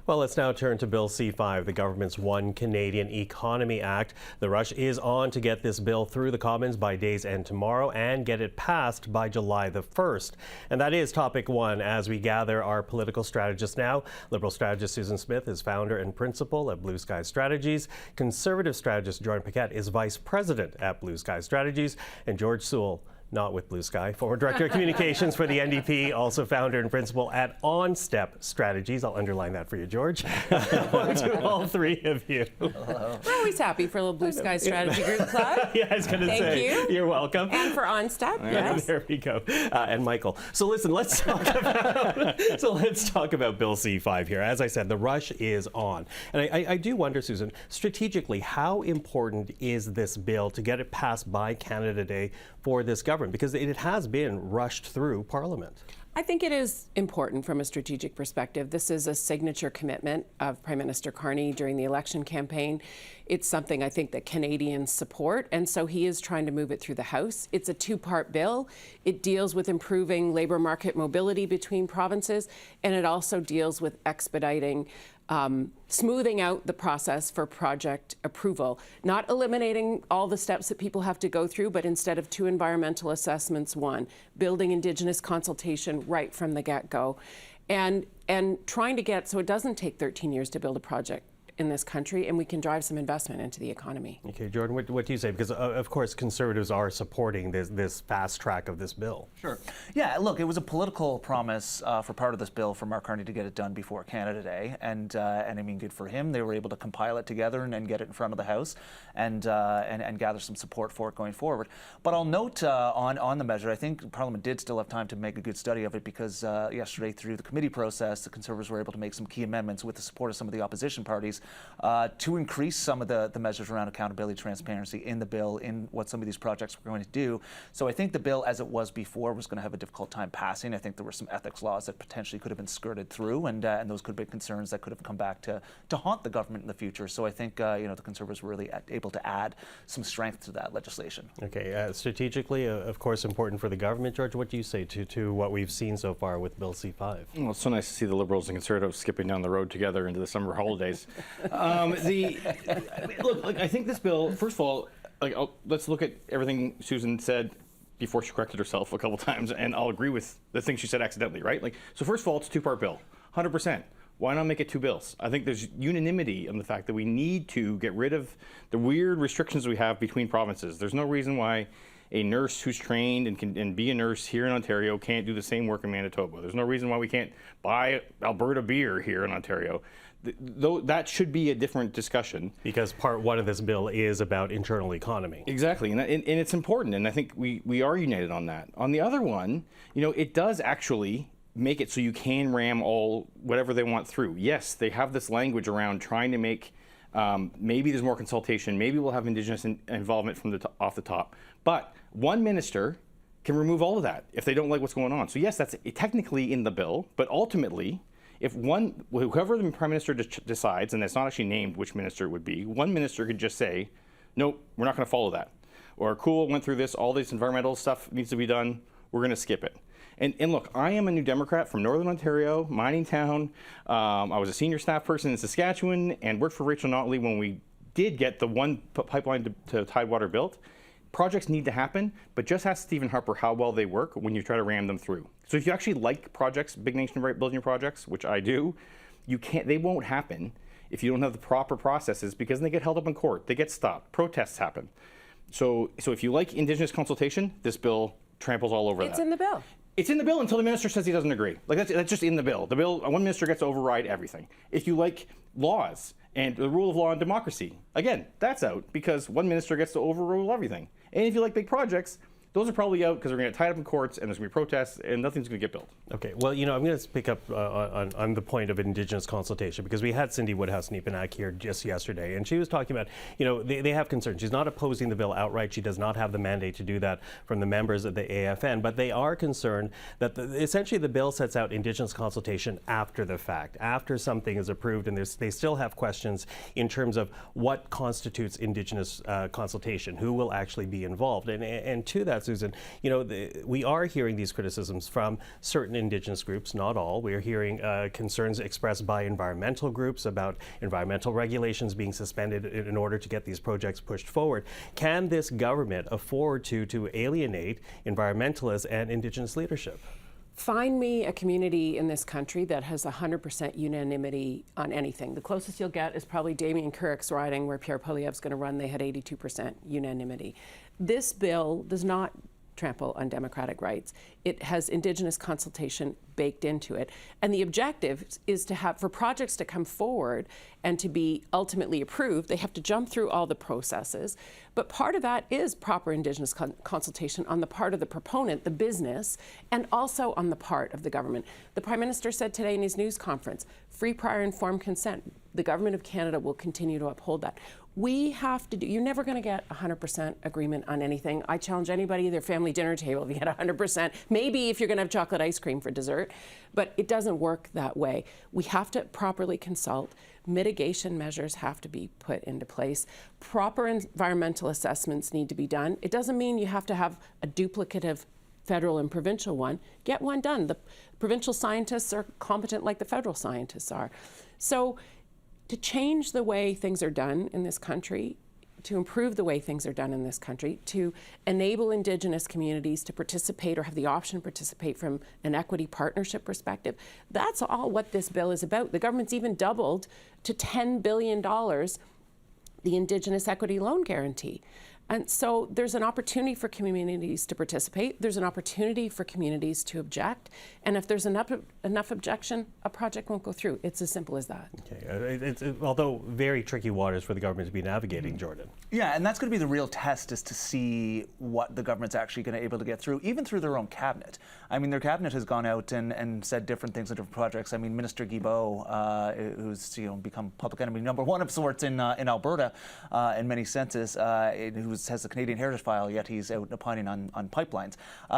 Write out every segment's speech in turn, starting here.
Well, let's now turn to Bill C-5, the government's One Canadian Economy Act. The rush is on to get this bill through the Commons by day's end tomorrow and get it passed by July the 1st. And that is topic one as we gather our political strategists now. Liberal strategist Susan Smith is founder and principal at Blue Sky Strategies. Conservative strategist George Paquet is vice president at Blue Sky Strategies. And George Soule, not with Blue Sky, former director of communications for the NDP, also founder and principal at On Step Strategies. I'll underline that for you, George. Welcome to all three of you. Hello. We're always happy for a little Blue Sky Strategy Group Club. Yeah, I was going to say. Thank you. You're welcome. And for On Step, yes. There we go. And Michael. So listen, let's talk about Bill C-5 here. As I said, the rush is on. And I do wonder, Susan, strategically, how important is this bill to get it passed by Canada Day for this government? Because it has been rushed through Parliament. I think it is important from a strategic perspective. This is a signature commitment of Prime Minister Carney during the election campaign. It's something I think that Canadians support, and so he is trying to move it through the House. It's a two-part bill. It deals with improving labour market mobility between provinces, and it also deals with expediting smoothing out the process for project approval, not eliminating all the steps that people have to go through, but instead of two environmental assessments, one, building Indigenous consultation right from the get-go, and trying to get so it doesn't take 13 years to build a project in this country, and we can drive some investment into the economy. Okay, Jordan, what do you say? Because of course Conservatives are supporting this fast track of this bill. Sure. Yeah, look, it was a political promise for part of this bill for Mark Carney to get it done before Canada Day, and I mean, good for him. They were able to compile it together and get it in front of the House and gather some support for it going forward. But I'll note on the measure, I think Parliament did still have time to make a good study of it because yesterday through the committee process, the Conservatives were able to make some key amendments with the support of some of the opposition parties to increase some of the measures around accountability, transparency in the bill, in what some of these projects were going to do. So I think the bill, as it was before, was going to have a difficult time passing. I think there were some ethics laws that potentially could have been skirted through, and those could have been concerns that could have come back to haunt the government in the future. So I think the Conservatives were really able to add some strength to that legislation. Okay, strategically, of course, important for the government. George, what do you say to what we've seen so far with Bill C-5? Well, it's so nice to see the Liberals and Conservatives skipping down the road together into the summer holidays. Look, I think this bill, first of all, let's look at everything Susan said before she corrected herself a couple times, and I'll agree with the things she said accidentally, right? So first of all, it's a two-part bill, 100%. Why not make it two bills? I think there's unanimity on the fact that we need to get rid of the weird restrictions we have between provinces. There's no reason why a nurse who's trained and can be a nurse here in Ontario can't do the same work in Manitoba. There's no reason why we can't buy Alberta beer here in Ontario. Though that should be a different discussion. Because part one of this bill is about internal economy. Exactly, and it's important, and I think we are united on that. On the other one, it does actually make it so you can ram whatever they want through. Yes, they have this language around trying to make maybe there's more consultation, maybe we'll have Indigenous involvement from off the top, but one minister can remove all of that if they don't like what's going on. So yes, that's technically in the bill, but ultimately, if whoever the Prime Minister decides, and it's not actually named which minister it would be, one minister could just say, nope, we're not going to follow that. Or cool, went through this, all this environmental stuff needs to be done, we're going to skip it. And look, I am a New Democrat from Northern Ontario, mining town. I was a senior staff person in Saskatchewan and worked for Rachel Notley when we did get the one pipeline to Tidewater built. Projects need to happen, but just ask Stephen Harper how well they work when you try to ram them through. So if you actually like projects, big nation building projects, which I do, they won't happen if you don't have the proper processes, because they get held up in court, they get stopped, protests happen. So if you like Indigenous consultation, this bill tramples all over that. It's in the bill. It's in the bill until the minister says he doesn't agree. That's just in the bill. The bill, one minister gets to override everything. If you like laws and the rule of law and democracy, again, that's out because one minister gets to overrule everything. And if you like big projects, those are probably out because they're going to get tied up in courts and there's going to be protests and nothing's going to get built. Okay, well, I'm going to pick up on the point of Indigenous consultation because we had Cindy Woodhouse-Nepenak here just yesterday and she was talking about, they have concerns. She's not opposing the bill outright. She does not have the mandate to do that from the members of the AFN, but they are concerned that essentially the bill sets out Indigenous consultation after the fact, after something is approved, and they still have questions in terms of what constitutes Indigenous consultation, who will actually be involved. And to that, Susan, you know, we are hearing these criticisms from certain Indigenous groups, not all. We are hearing concerns expressed by environmental groups about environmental regulations being suspended in order to get these projects pushed forward. Can this government afford to alienate environmentalists and Indigenous leadership? Find me a community in this country that has 100% unanimity on anything. The closest you'll get is probably Damien Carrick's riding, where Pierre Poilievre's going to run. They had 82% unanimity. This bill does not trample on democratic rights. It has Indigenous consultation baked into it. And the objective is to have, for projects to come forward and to be ultimately approved, they have to jump through all the processes. But part of that is proper Indigenous consultation on the part of the proponent, the business, and also on the part of the government. The Prime Minister said today in his news conference, free, prior, informed consent. The Government of Canada will continue to uphold that. We have to do, you're never going to get 100% agreement on anything. I challenge anybody at their family dinner table if you get 100%, maybe if you're going to have chocolate ice cream for dessert, but it doesn't work that way. We have to properly consult. Mitigation measures have to be put into place. Proper environmental assessments need to be done. It doesn't mean you have to have a duplicative federal and provincial one. Get one done. The provincial scientists are competent like the federal scientists are. So to change the way things are done in this country, to improve the way things are done in this country, to enable Indigenous communities to participate or have the option to participate from an equity partnership perspective, that's all what this bill is about. The government's even doubled to $10 billion the Indigenous Equity Loan Guarantee. And so there's an opportunity for communities to participate. There's an opportunity for communities to object. And if there's enough objection, a project won't go through. It's as simple as that. Okay. Although very tricky waters for the government to be navigating, Jordan. Yeah, and that's going to be the real test, is to see what the government's actually going to be able to get through, even through their own cabinet. I mean, their cabinet has gone out and said different things on different projects. I mean, Minister Guilbeault, who's become public enemy #1 of sorts in Alberta, in many senses, who has the Canadian Heritage File, yet he's out opining on pipelines.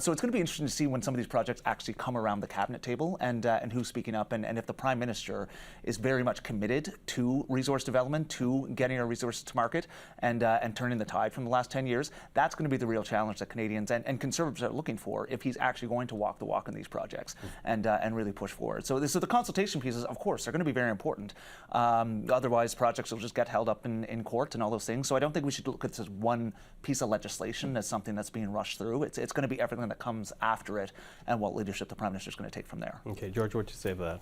So it's going to be interesting to see when some of these projects actually come around the cabinet table and who's speaking up, and if the Prime Minister is very much committed to resource development, to getting our resources to market, and turning the tide from the last 10 years. That's going to be the real challenge that Canadians and Conservatives are looking for, if he's actually going to walk the walk in these projects and really push forward. So the consultation pieces, of course, are going to be very important. Otherwise, projects will just get held up in court and all those things. So I don't think we should look at this as one piece of legislation as something that's being rushed through. It's going to be everything that comes after it and what leadership the Prime Minister is going to take from there. Okay, George, what do you say about that?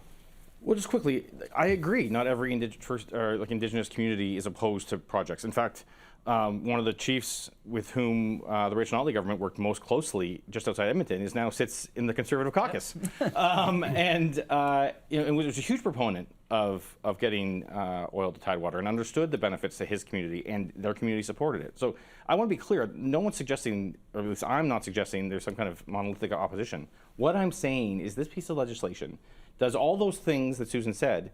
Well, just quickly, I agree. Not every Indigenous community is opposed to projects. In fact, one of the chiefs with whom the Rachel Notley government worked most closely just outside Edmonton now sits in the Conservative caucus, and was a huge proponent of getting oil to Tidewater and understood the benefits to his community, and their community supported it. So I want to be clear, no one's suggesting, or at least I'm not suggesting, there's some kind of monolithic opposition. What I'm saying is this piece of legislation does all those things that Susan said,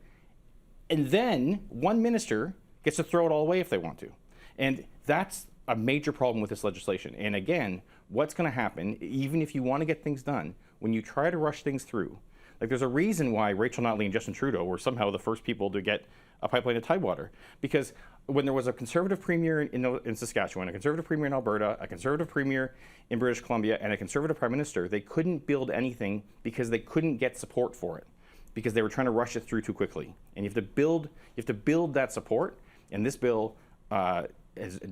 and then one minister gets to throw it all away if they want to. And that's a major problem with this legislation. And again, what's going to happen, even if you want to get things done, when you try to rush things through, like there's a reason why Rachel Notley and Justin Trudeau were somehow the first people to get a pipeline to Tidewater. Because when there was a Conservative premier in Saskatchewan, a Conservative premier in Alberta, a Conservative premier in British Columbia, and a Conservative Prime Minister, they couldn't build anything because they couldn't get support for it, because they were trying to rush it through too quickly. And you have to build that support, and this bill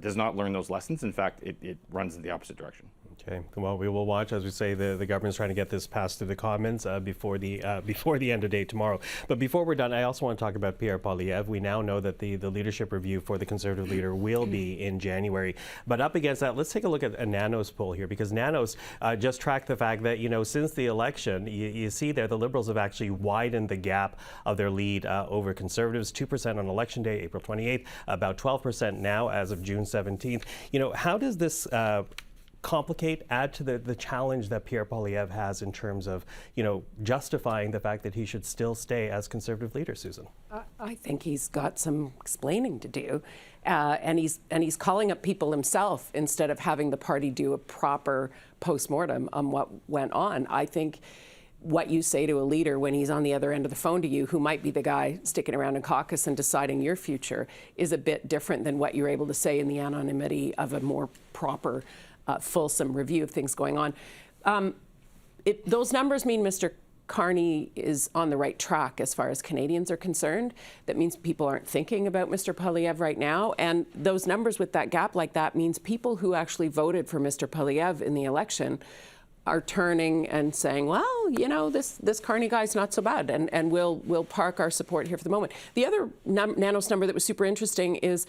does not learn those lessons. In fact, it runs in the opposite direction. Okay. Well, we will watch. As we say, the government's trying to get this passed through the Commons before the end of day tomorrow. But before we're done, I also want to talk about Pierre Poilievre. We now know that the leadership review for the Conservative leader will be in January. But up against that, let's take a look at a Nanos poll here, because Nanos just tracked the fact that, since the election, you see there the Liberals have actually widened the gap of their lead over Conservatives. 2% on election day, April 28th, about 12% now as of June 17th. How does this add to the challenge that Pierre Poilievre has in terms of, justifying the fact that he should still stay as Conservative leader, Susan? I think he's got some explaining to do, and he's calling up people himself instead of having the party do a proper postmortem on what went on. I think what you say to a leader when he's on the other end of the phone to you, who might be the guy sticking around in caucus and deciding your future, is a bit different than what you're able to say in the anonymity of a more proper fulsome review of things going on. Those numbers mean Mr. Carney is on the right track as far as Canadians are concerned. That means people aren't thinking about Mr. Poilievre right now. And those numbers with that gap like that means people who actually voted for Mr. Poilievre in the election are turning and saying, well, you know, this Carney guy's not so bad, and we'll park our support here for the moment. The other Nanos number that was super interesting is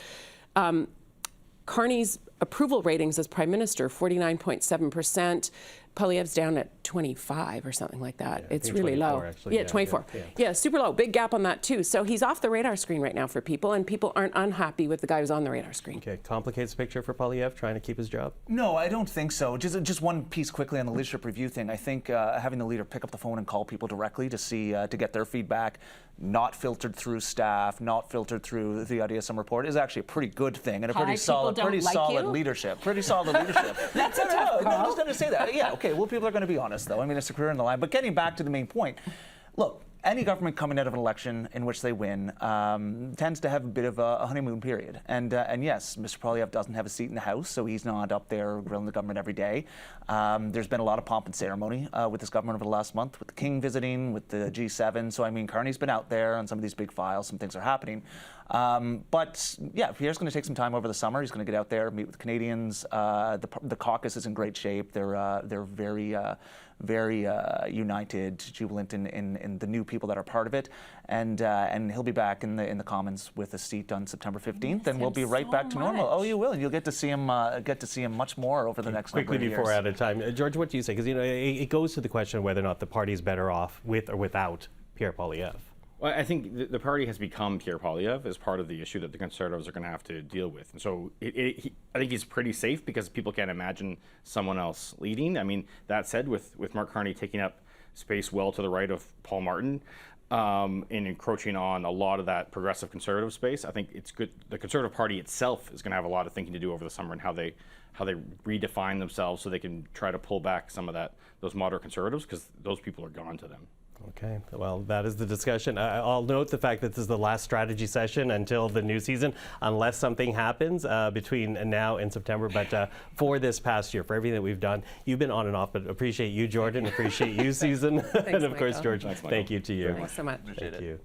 Carney's approval ratings as Prime Minister, 49.7%. Poilievre's down at 25 or something like that. Yeah, it's really low. Actually. Yeah, 24. Yeah, super low. Big gap on that too. So he's off the radar screen right now for people, and people aren't unhappy with the guy who's on the radar screen. Okay, complicates the picture for Poilievre trying to keep his job? No, I don't think so. Just one piece quickly on the leadership review thing. I think having the leader pick up the phone and call people directly to see to get their feedback, not filtered through staff, not filtered through the IDSM report, is actually a pretty good thing and a pretty solid leadership. Pretty solid leadership. That's a tough call. I'm just going to say that. Yeah, okay. Well, people are going to be honest, though. I mean, it's a career in the line. But getting back to the main point, look, any government coming out of an election in which they win tends to have a bit of a honeymoon period. And yes, Mr. Poilievre doesn't have a seat in the House, so he's not up there grilling the government every day. There's been a lot of pomp and ceremony with this government over the last month, with the King visiting, with the G7. So, I mean, Carney's been out there on some of these big files. Some things are happening. But, yeah, Pierre's going to take some time over the summer. He's going to get out there, meet with Canadians. The caucus is in great shape. They're very united, jubilant in the new people that are part of it, and he'll be back in the Commons with a seat on September 15th, and we'll be right back to normal. Oh, you will, and you'll get to see him much more over the next number of years. Quickly before out of time, George, what do you say? Because it goes to the question of whether or not the party's better off with or without Pierre Poilievre. Well, I think the party has become Pierre Poilievre as part of the issue that the Conservatives are going to have to deal with. And so I think he's pretty safe because people can't imagine someone else leading. I mean, that said, with Mark Carney taking up space well to the right of Paul Martin and encroaching on a lot of that progressive Conservative space, I think it's good. The Conservative Party itself is going to have a lot of thinking to do over the summer and how they redefine themselves so they can try to pull back some of those moderate Conservatives, because those people are gone to them. Okay, well, that is the discussion. I'll note the fact that this is the last strategy session until the new season, unless something happens between now and September. But for this past year, for everything that we've done, you've been on and off, but appreciate you, Jordan, appreciate you, Susan, Thanks, and of course, Michael. George, thank you to you. Thanks so much. Thank you.